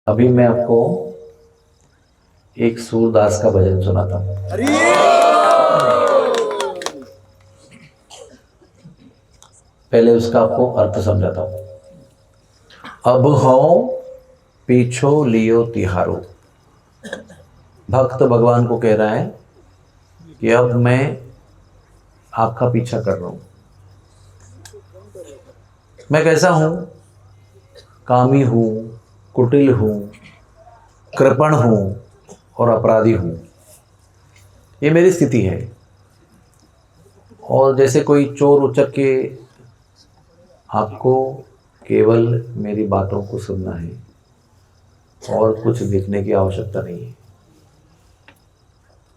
अभी मैं आपको एक सूरदास का भजन सुनाता हूँ। पहले उसका आपको अर्थ समझाता हूँ। अब हो पीछो लियो तिहारो। भक्त भगवान को कह रहा है कि अब मैं आपका पीछा कर रहा हूं। मैं कैसा हूं? कामी हूं, कुटिल हूं, कृपण हूं और अपराधी हूं। ये मेरी स्थिति है। और जैसे कोई चोर उचक के आपको केवल मेरी बातों को सुनना है और कुछ देखने की आवश्यकता नहीं है।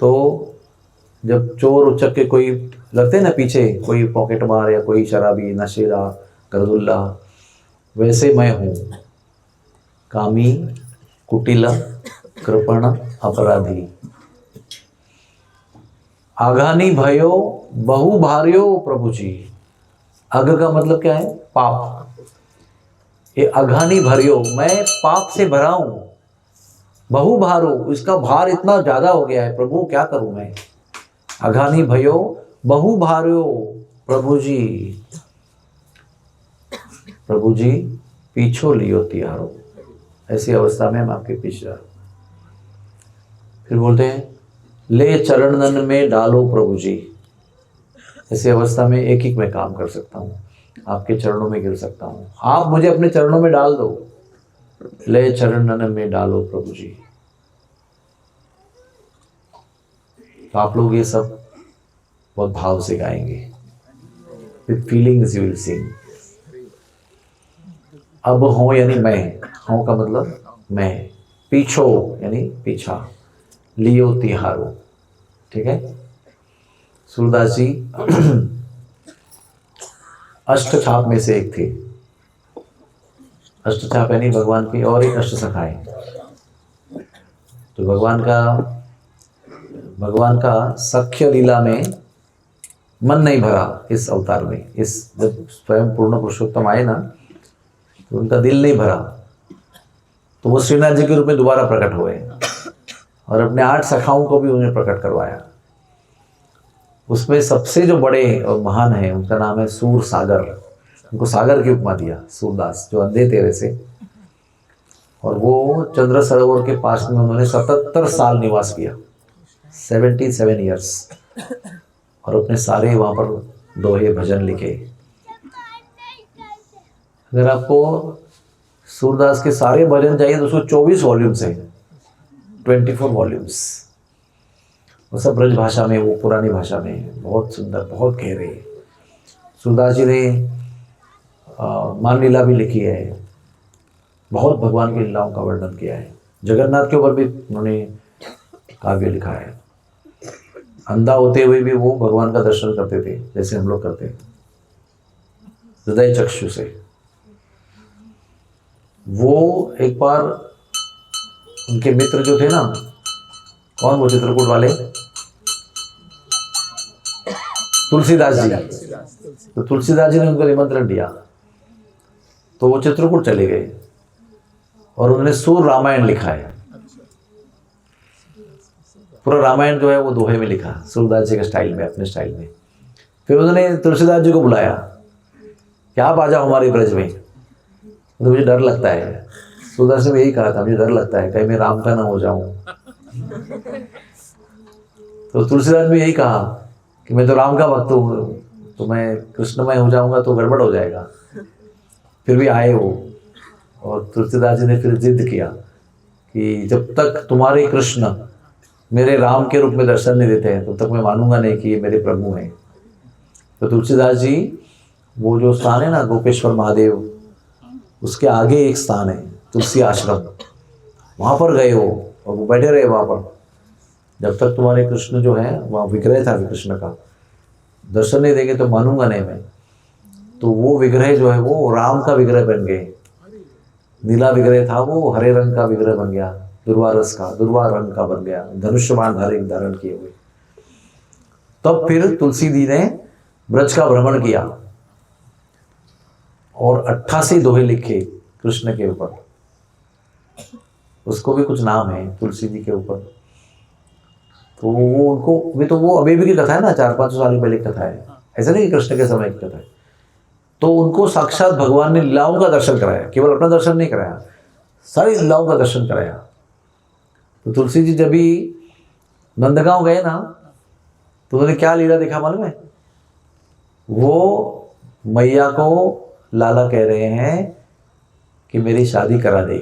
तो जब चोर उचक के कोई लगते हैं ना पीछे, कोई पॉकेट मार या कोई शराबी, नशेड़ा, करदुल्ला, वैसे मैं हूँ। कामी, कुटिल, कृपण, अपराधी। आघानी भयो बहु भार्यो प्रभु जी। अघ का मतलब क्या है? पाप। ये अघानी भरियो, मैं पाप से भरा हूं। बहु भारो, इसका भार इतना ज्यादा हो गया है प्रभु, क्या करूं मैं। अघानी भयो बहु भार्यो प्रभु जी। प्रभु जी पीछो लियो तिहारो। ऐसी अवस्था में हम आपके पीछे जा। फिर बोलते हैं ले चरणन में डालो प्रभु जी। ऐसी अवस्था में एक एक मैं काम कर सकता हूँ, आपके चरणों में गिर सकता हूँ। आप मुझे अपने चरणों में डाल दो। ले चरणन में डालो प्रभु जी। तो आप लोग ये सब बहुत भाव से गाएंगे। With feelings you will sing. अब हो यानी मैं, हो का मतलब मैं, पीछो यानी पीछा, लियो तिहारो। ठीक है। सूरदास जी अष्ट छाप में से एक थे। अष्ट छाप यानी भगवान की और एक अष्ट सखाएं। तो भगवान का सख्य लीला में मन नहीं भरा इस अवतार में। इस जब स्वयं पूर्ण पुरुषोत्तम आए ना, तो उनका दिल नहीं भरा। तो वो श्रीनाथ जी के रूप में दोबारा प्रकट हुए और अपने 8 सखाओं को भी उन्हें प्रकट करवाया। उसमें सबसे जो बड़े और महान है, उनका नाम है सूर सागर। उनको सागर की उपमा दिया सूरदास, जो अंधे थे वैसे। और वो चंद्र सरोवर के पास में उन्होंने 77 साल निवास किया, 77 ईयर्स। और अपने सारे वहाँ पर दोहे भजन लिखे। अगर आपको सूरदास के सारे भजन चाहिए तो उसको 24 वॉल्यूम्स हैं, 24 वॉल्यूम्स। वो सब ब्रज भाषा में, वो पुरानी भाषा में, बहुत सुंदर, बहुत गहरे। सूरदास जी ने मान लीला भी लिखी है, बहुत भगवान की लीलाओं का वर्णन किया है। जगन्नाथ के ऊपर भी उन्होंने काव्य लिखा है। अंधा होते हुए भी वो भगवान का दर्शन करते थे, जैसे हम लोग करते हैं, हृदय चक्षु से। वो एक बार उनके मित्र जो थे ना, कौन वो चित्रकूट वाले? तुलसीदास जी। तो तुलसीदास जी ने उनको निमंत्रण दिया, तो वो चित्रकूट चले गए और उन्होंने सूर रामायण लिखा है। पूरा रामायण जो है वो दोहे में लिखा, सूरदास जी के स्टाइल में, अपने स्टाइल में। फिर उन्होंने तुलसीदास जी को बुलाया कि आप आ जाओ हमारे ब्रज में। तो मुझे डर लगता है। सूरदास ने यही कहा था, मुझे डर लगता है कहीं मैं राम का ना हो जाऊं। तो तुलसीदास ने यही कहा कि मैं तो राम का भक्त हूँ, तो मैं कृष्णमय हो जाऊंगा तो गड़बड़ हो जाएगा। फिर भी आए वो, और तुलसीदास जी ने फिर जिद किया कि जब तक तुम्हारे कृष्ण मेरे राम के रूप में दर्शन नहीं देते हैं, तब तक मैं मानूंगा नहीं कि ये मेरे प्रभु हैं। तो तुलसीदास जी, वो जो स्थान है ना गोपेश्वर महादेव, उसके आगे एक स्थान है तुलसी आश्रम, वहाँ पर गए हो और वो बैठे रहे वहाँ पर। जब तक तुम्हारे कृष्ण जो है, वहाँ विग्रह था कृष्ण का, दर्शन नहीं देंगे तो मानूंगा नहीं मैं। तो वो विग्रह जो है वो राम का विग्रह बन गए। नीला विग्रह था, वो हरे रंग का विग्रह बन गया, दुर्वा रस का, दुर्वा रंग का बन गया, धनुष्यबाण धारण किए हुए। तब फिर तुलसी जी ने ब्रज का भ्रमण किया और 88 दोहे लिखे कृष्ण के ऊपर। उसको भी कुछ नाम है तुलसी जी के ऊपर। तो वो उनको भी, तो वो अभी भी की कथा है ना, 400-500 साल पहले की कथा है, ऐसा नहीं कि कृष्ण के समय की कथा है। तो उनको साक्षात भगवान ने लीलाओं का दर्शन कराया, केवल अपना दर्शन नहीं कराया, सारी लीलाओं का दर्शन कराया। तो तुलसी जी जब भी नंदगांव गए ना, तो उन्होंने क्या लीला देखा मालूम है? वो मैया को लाला कह रहे हैं कि मेरी शादी करा दे।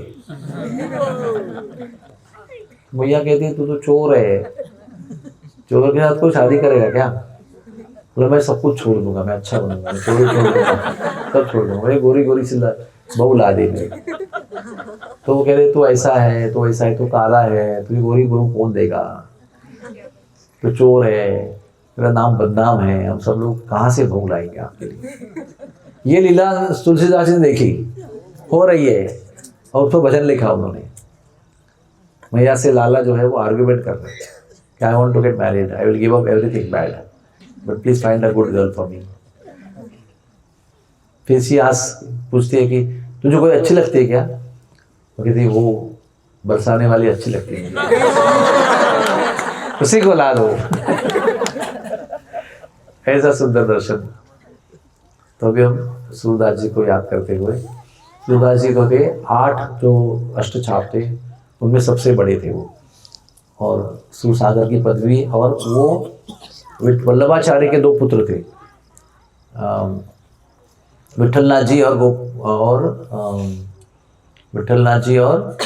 मैया कहती है तू तो चोर है, चोर के साथ कोई शादी करेगा क्या? बोला मैं सब कुछ छोड़ दूंगा, मैं अच्छा बनूंगा, मैं चोरी छोड़ दूंगा, सब छोड़ दूंगा, मेरी गोरी गोरी सी बहू ला दे मेरी। तो वो कह रहे तू ऐसा है, तो ऐसा है, तो काला है, तुझे गोरी बहू कौन देगा, तो चोर है, तेरा नाम बदनाम है, हम सब लोग कहाँ से बहू लाएंगे आपके लिए। ये लीला तुलसीदास जी ने देखी हो रही है, और उसको भजन लिखा उन्होंने। मैया से लाला जो है वो आर्ग्यूमेंट कर रहे हैं कि I want to get married, I will give up everything bad, but please find a good girl for me. फिर सी पूछती है कि तुझे कोई अच्छी लगती है क्या? वो कहती है वो बरसाने वाली अच्छी लगती है, उसी को ला दो। ऐसा सुंदर दर्शन। तो अभी हम सूरदास जी को याद करते हुए, सूरदास जी को के 8 जो अष्टछाप थे उनमें सबसे बड़े थे वो, और सूरसागर की पदवी, और वो वल्लभाचार्य के 2 पुत्र थे, विठलनाथ जी और विठलनाथ जी और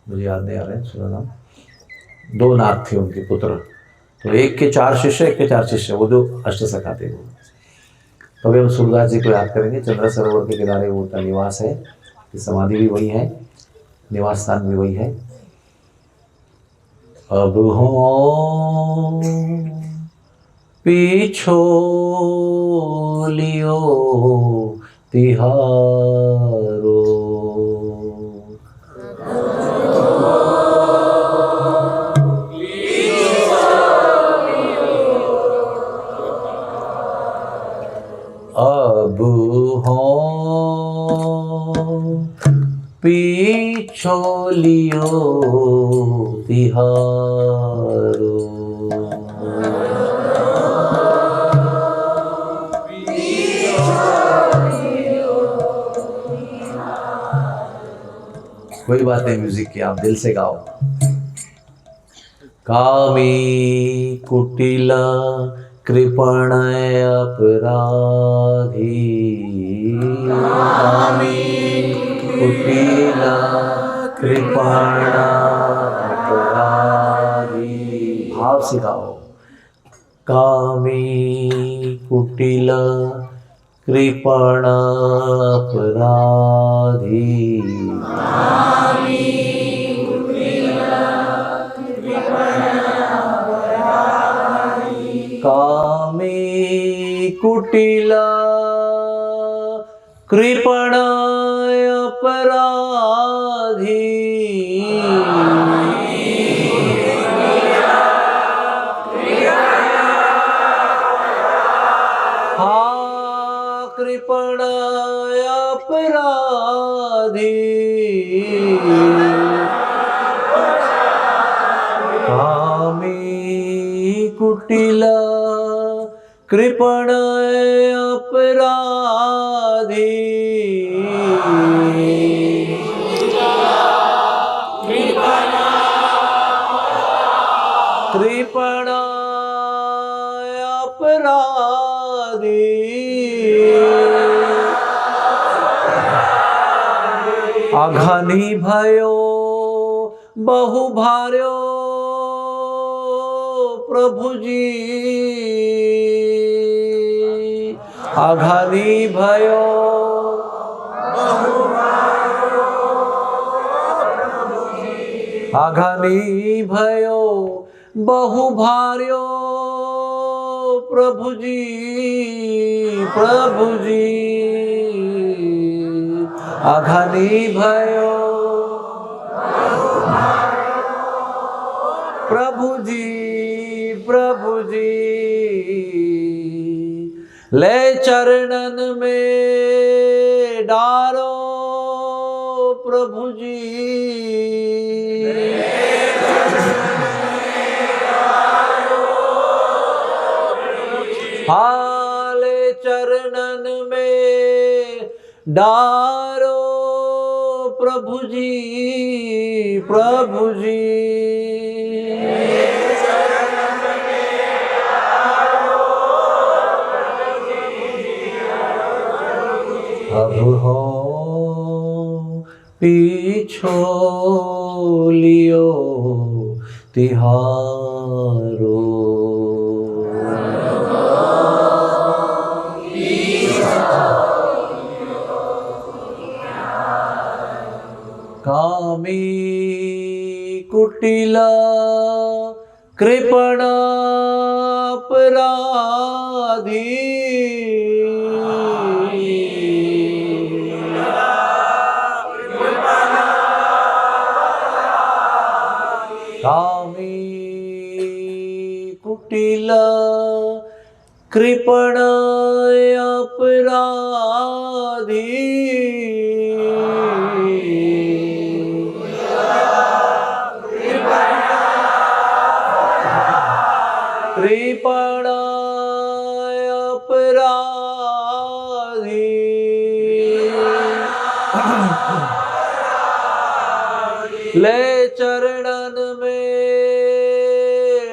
मुझे याद नहीं आ रहा है सुना नाम, 2 नाथ थे उनके पुत्र। तो एक के 4 शिष्य, एक के 4 शिष्य, वो 2 अष्टसखा थे वो। तो अभी हम सूरदास जी को याद करेंगे। चंद्र सरोवर के किनारे वो उनका निवास है, समाधि भी वही है, निवास स्थान भी वही है। अब हो पीछो लियो तिहारो, अब हो पीछो लियो तिहारो, कोई बात नहीं, म्यूजिक की आप दिल से गाओ। कामी कुटिला कृपण अपराधी, कामी कुटिला कृपण अपराधी, भाव से गाओ। कामी कुटिला कृपण अपराधी, कामी कुटिला कृपण अपराधी, कृपण अपराधी, कामी कुटिला कृपण अपराधी, कृपण अपराधी, अघनी भयो बहु भार्यो प्रभु जी, अघनी भयो अघनी भयो बहु भार्यो प्रभु जी, प्रभु जी, अघनी भयो प्रभु जी, प्रभु जी, ले चरणन में डारो प्रभु जी। हाले चरणन में डारो प्रभु जी, प्रभु जी। अब हो पीछो लियो तिहारो। कामी कुटिला कृपण अपराधी। कामी कुटिला कृपण अपराधी। कृपण अपराधी। ले चरणन में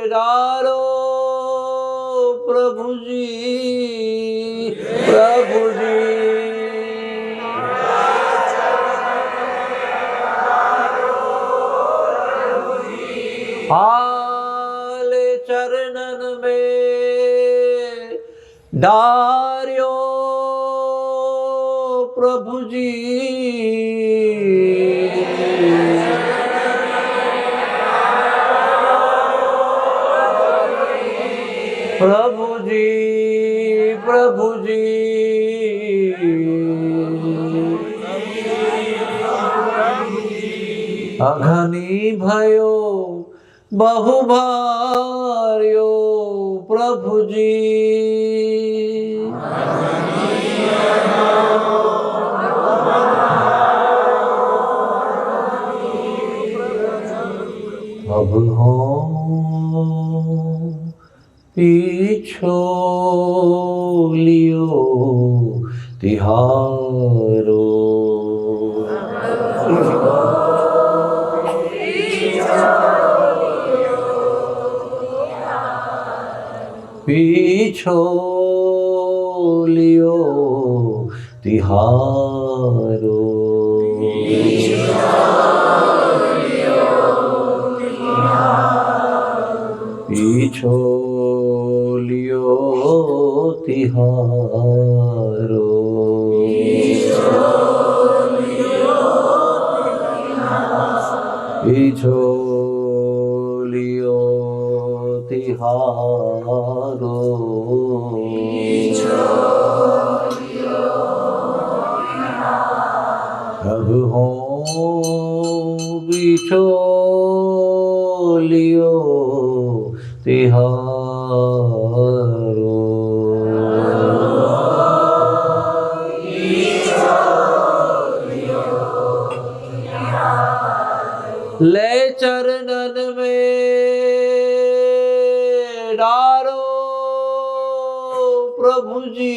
डारो प्रभु जी, प्रभु जी। हाले चरणन में डार्यो प्रभु जी। प्रभु जी, प्रभु जी। अघनी भयो बहुभार्यो प्रभु जी। अब हो पीछो लियो तिहारो। पीछो लियो तिहारो। पीछो लियो तिहारो। पीछो लियो तिहारो। अब हो पीछो लियो तिहारो। ले चरणन में डारो प्रभु जी।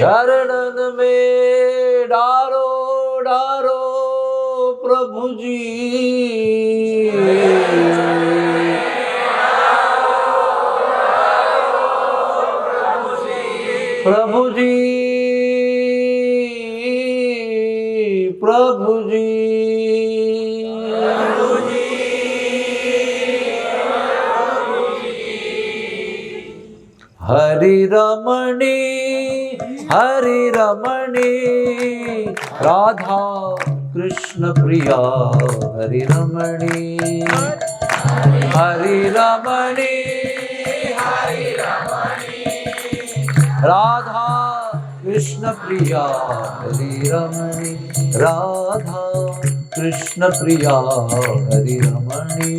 चरणन में डारो डारो प्रभु जी। प्रभु जी, प्रभु जी। हरि रमणी, हरि रमणी, राधा कृष्ण प्रिया। हरि रमणी, हरि रमणी, हरि रमणी, राधा कृष्ण प्रिया। हरि रमणी, राधा कृष्ण प्रिया। हरि रमणी,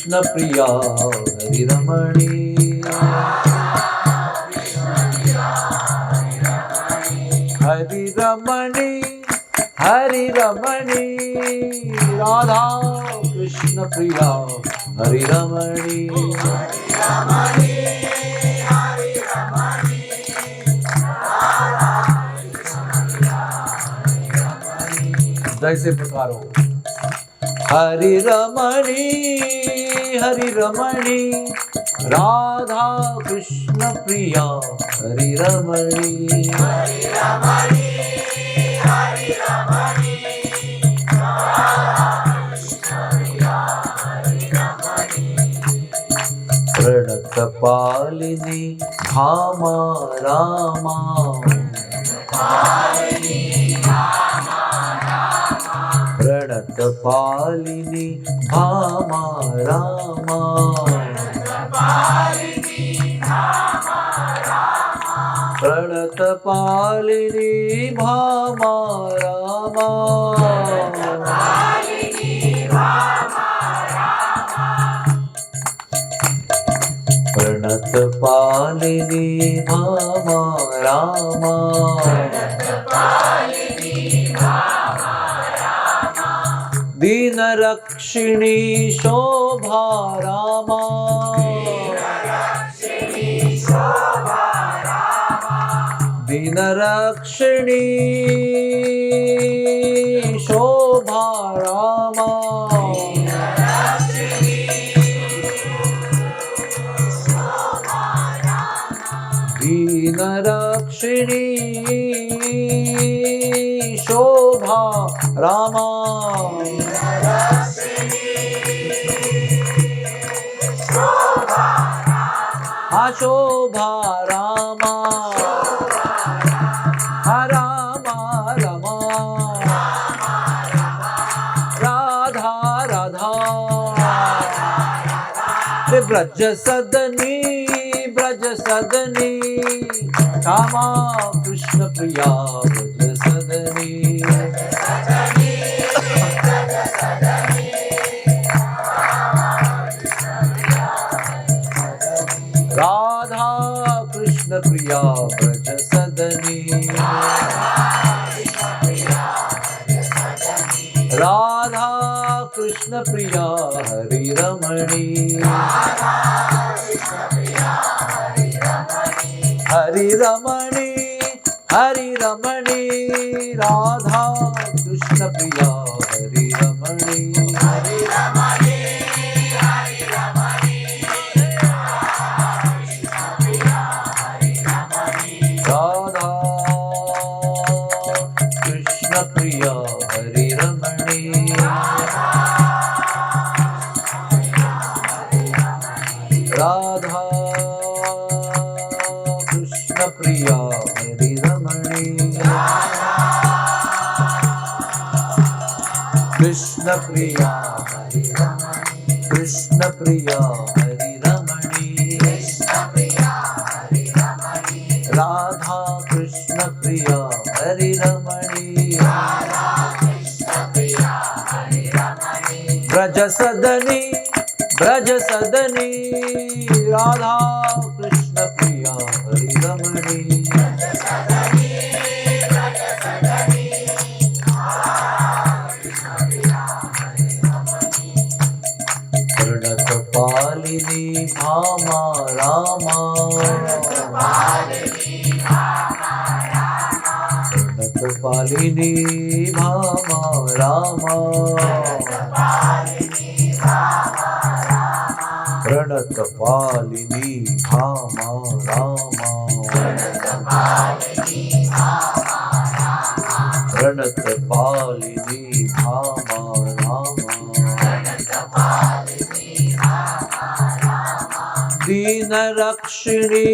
कृष्ण प्रिया हरि रमणी हरि रमणी हरि रमणी राधा कृष्ण प्रिया हरि रमणी जैसे पुकारो हरि रमणी राधा कृष्ण प्रिया हरि रमणी प्रणत पालिनी भामा रामा प्रणत पालिनी भामा रामा प्रणत पालिनी भामा रामा प्रणत पालिनी भामा रामा दीन रक्षिणी शोभा रामा दीन रक्षिणी शोभा रामा दीन रक्षिणी शोभा रामा शोभा रामा रामा रमा राधा राधा ब्रज सदनी श्यामा कृष्ण प्रिया ब्रज सदनी राधा कृष्ण प्रिया ब्रज सदनी राधा कृष्ण प्रिया हरि रमणी हरि रमणी राधा कृष्ण प्रिया हरि रमणी राधा कृष्ण प्रिया हरि रमणी राधा कृष्ण प्रिया हरि रमणी कृष्ण प्रिया कृष्ण प्रिया हरि रमणी राधा कृष्ण प्रिया हरि रमणी ब्रज सदनी राधा कृष्ण प्रिया हरि रमणी प्रणत पालिनी भामा रामा प्रणत पालिनी भामा रामा प्रणत पालिनी भामा रामा प्रणत पालिनी भामा रामा दीन रक्षिणी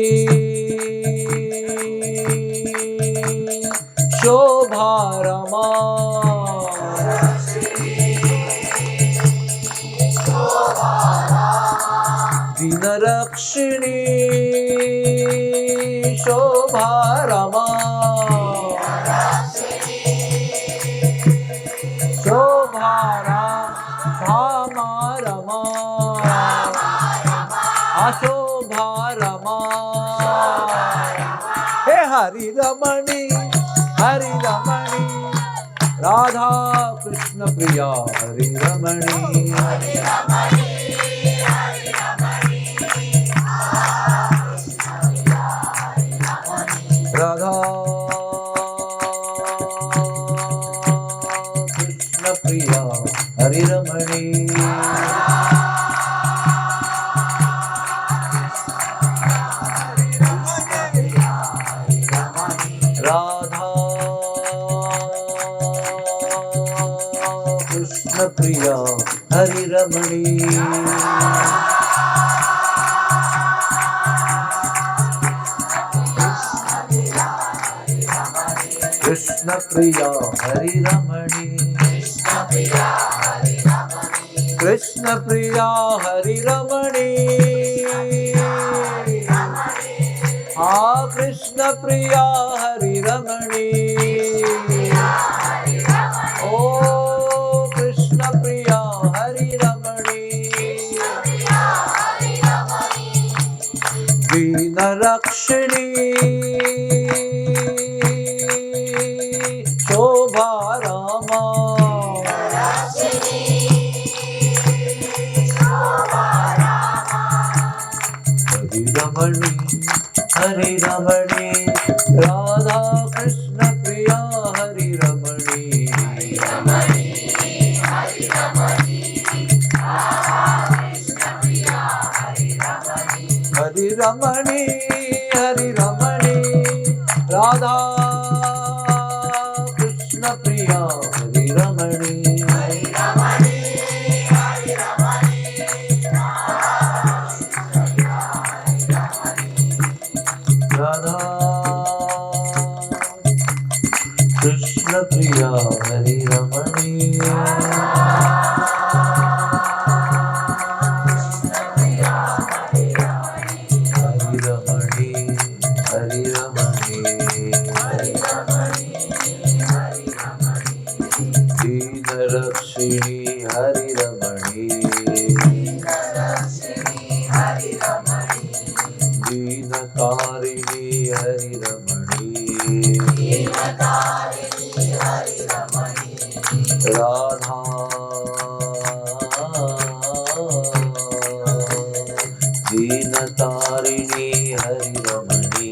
शोभा रमा दीन रक्षिणी शोभा रमा शोभा रमा रमणी हरि रमणी राधा कृष्ण प्रिया हरि रमणी राधा कृष्ण प्रिया हरि रमणी राधा कृष्ण प्रिया हरि रमणी कृष्ण प्रिया हरि रमणी कृष्ण प्रिया हरि रमणी हाँ कृष्ण प्रिया हरि रमणी ओ कृष्ण प्रिया हरि रमणी दीन रक्षिणी शोभा रामा हरि रमणी हरि रमणी राधा कृष्ण प्रिया हरि रमणी हरि रमणी हरि रमणी राधा कृष्ण प्रिया हरि रमणी राधा कृष्ण प्रिया हरि रमणी हरि रमणी हरि रमणी दीन रक्षिणी हरि रमणी दीन कारिणी हरि रमणी राधा दीन तारिणी हरि रमणी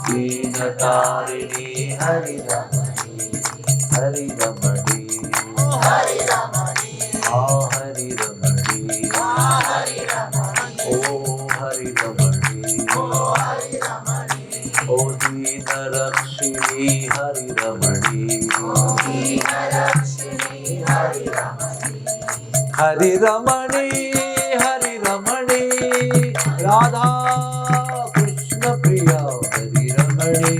दीन तारिणी हरि रमणी हरि रमणी हरि रमणी ओ हरि रमणी ओ दीन रक्षिणी हरि रमणी हरि रमणी हरि रमणी राधा कृष्ण प्रिया हरि रमणी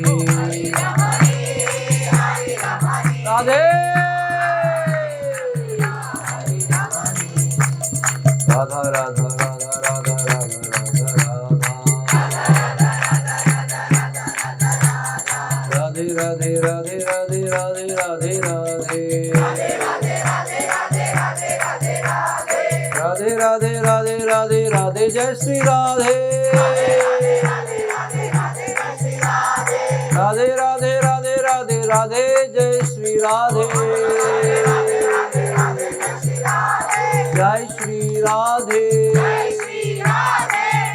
राधे राधा राधा राधा राधा राधा राधे राधे राधे राधे राधे राधे राधे राधे राधे राधे राधे जय श्री राधे राधे राधे राधे राधे राधे जय श्री राधे जय श्री राधे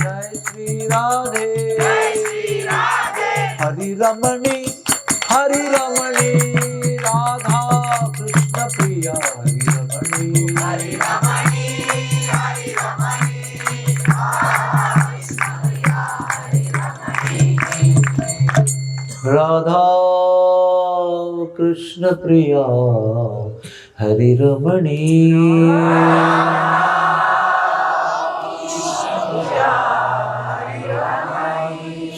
जय श्री राधे हरि रमणी राधा कृष्ण प्रिया हरि रमणी राधा कृष्ण प्रिया हरि रमणी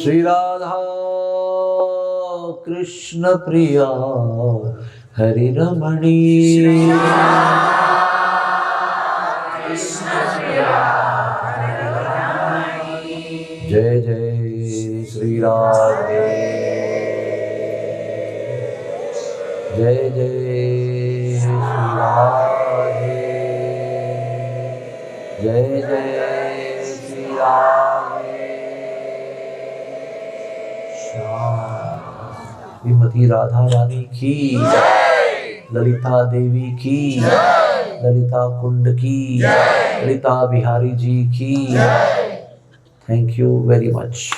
श्री राधा कृष्ण प्रिया हरि रमणी जय जय श्री राधे जय जय श्री राधे जय जय श्री राधे श्याम। श्रीमती राधा रानी की, ललिता देवी की, ललिता कुंड की, ललिता बिहारी जी की। Thank you very much.